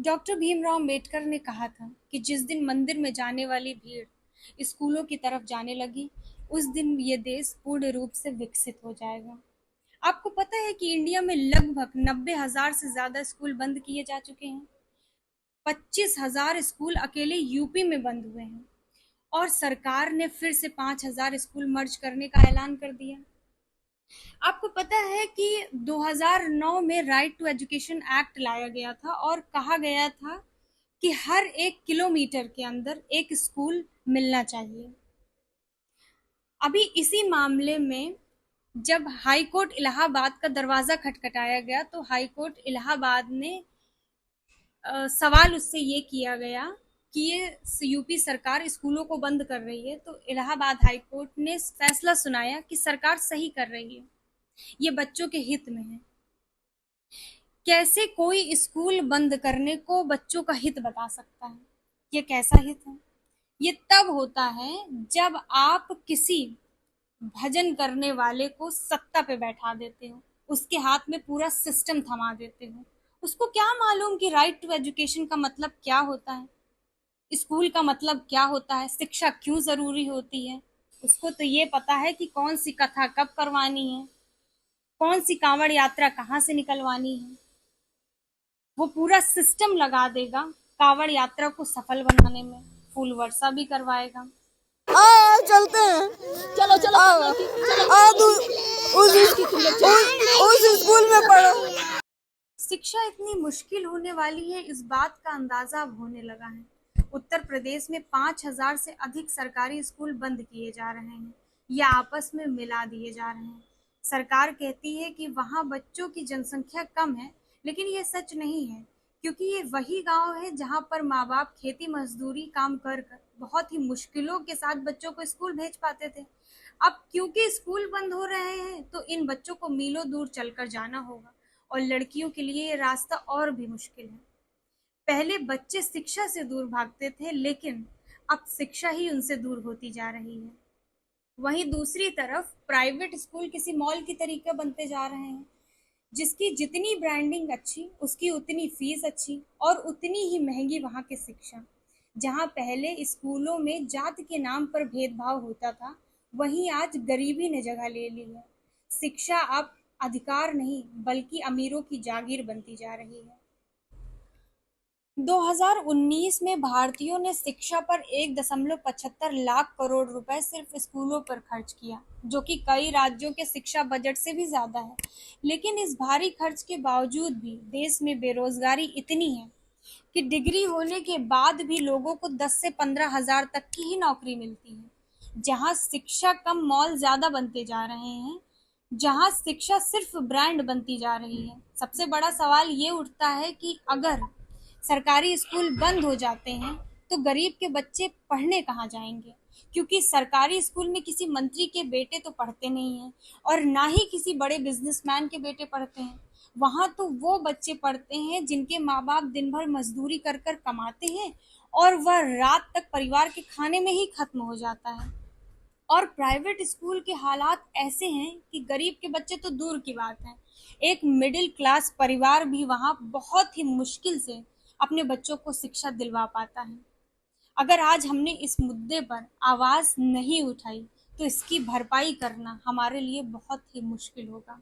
Doctor Bhimrao Ambedkar ने कहा था कि जिस दिन मंदिर में जाने वाली भीड़ स्कूलों की तरफ जाने लगी, उस दिन ये देश पूर्ण रूप से विकसित हो जाएगा। आपको पता है कि इंडिया में लगभग 90,000 से ज्यादा स्कूल बंद किए जा चुके हैं। 25,000 स्कूल अकेले यूपी में बंद हुए हैं और सरकार ने फिर से 5,000 स्कूल मर्ज करने का ऐलान कर दिया। आपको पता है कि 2009 में राइट टू एजुकेशन एक्ट लाया गया था और कहा गया था कि हर 1 किलोमीटर के अंदर एक स्कूल मिलना चाहिए। अभी इसी मामले में जब हाई कोर्ट इलाहाबाद का दरवाजा खटखटाया गया तो हाई कोर्ट इलाहाबाद ने सवाल उससे ये किया गया कि ये यूपी सरकार स्कूलों को बंद कर रही है, तो इलाहाबाद हाई कोर्ट ने फैसला सुनाया कि सरकार सही कर रही है, ये बच्चों के हित में है। कैसे कोई स्कूल बंद करने को बच्चों का हित बता सकता है? ये कैसा हित है? ये तब होता है जब आप किसी भजन करने वाले को सत्ता पे बैठा देते हो, उसके हाथ में पूरा सिस्टम थमा देते हो। उसको क्या मालूम कि राइट टू एजुकेशन का मतलब क्या होता है, स्कूल का मतलब क्या होता है, शिक्षा क्यों जरूरी होती है। उसको तो ये पता है कि कौन सी कथा कब करवानी है, कौन सी कांवड़ यात्रा कहाँ से निकलवानी है। वो पूरा सिस्टम लगा देगा कांवड़ यात्रा को सफल बनाने में, फूल वर्षा भी करवाएगा। चलते हैं। चलो चलो आ, चलो आ, उस स्कूल में पढ़ो। शिक्षा इतनी मुश्किल होने वाली है, इस बात का अंदाजा अब होने लगा है। उत्तर प्रदेश में 5,000 से अधिक सरकारी स्कूल बंद किए जा रहे हैं या आपस में मिला दिए जा रहे हैं। सरकार कहती है कि वहां बच्चों की जनसंख्या कम है, लेकिन ये सच नहीं है, क्योंकि ये वही गांव है जहां पर माँ बाप खेती मजदूरी काम कर कर बहुत ही मुश्किलों के साथ बच्चों को स्कूल भेज पाते थे। अब क्योंकि स्कूल बंद हो रहे हैं तो इन बच्चों को मीलों दूर चलकर जाना होगा और लड़कियों के लिए ये रास्ता और भी मुश्किल है। पहले बच्चे शिक्षा से दूर भागते थे, लेकिन अब शिक्षा ही उनसे दूर होती जा रही है। वहीं दूसरी तरफ प्राइवेट स्कूल किसी मॉल की तरीके बनते जा रहे हैं, जिसकी जितनी ब्रांडिंग अच्छी, उसकी उतनी फीस अच्छी और उतनी ही महंगी वहाँ की शिक्षा। जहाँ पहले स्कूलों में जात के नाम पर भेदभाव होता था, वहीं आज गरीबी ने जगह ले ली है। शिक्षा अब अधिकार नहीं बल्कि अमीरों की जागीर बनती जा रही है। 2019 में भारतीयों ने शिक्षा पर 1.75 लाख करोड़ रुपए सिर्फ स्कूलों पर खर्च किया, जो कि कई राज्यों के शिक्षा बजट से भी ज्यादा है। लेकिन इस भारी खर्च के बावजूद भी देश में बेरोजगारी इतनी है कि डिग्री होने के बाद भी लोगों को 10 से 15 हजार तक की ही नौकरी मिलती है। जहां शिक्षा कम मॉल ज्यादा बनते जा रहे हैं, जहां शिक्षा सिर्फ ब्रांड बनती जा रही है। सबसे बड़ा सवाल ये उठता है कि अगर सरकारी स्कूल बंद हो जाते हैं तो गरीब के बच्चे पढ़ने कहाँ जाएंगे, क्योंकि सरकारी स्कूल में किसी मंत्री के बेटे तो पढ़ते नहीं हैं और ना ही किसी बड़े बिजनेसमैन के बेटे पढ़ते हैं। वहां तो वो बच्चे पढ़ते हैं जिनके माँ बाप दिन भर मजदूरी कर कर कमाते हैं और वह रात तक परिवार के खाने में ही खत्म हो जाता है। और प्राइवेट स्कूल के हालात ऐसे हैं कि गरीब के बच्चे तो दूर की बात है, एक मिडिल क्लास परिवार भी वहां बहुत ही मुश्किल से अपने बच्चों को शिक्षा दिलवा पाता है। अगर आज हमने इस मुद्दे पर आवाज नहीं उठाई तो इसकी भरपाई करना हमारे लिए बहुत ही मुश्किल होगा।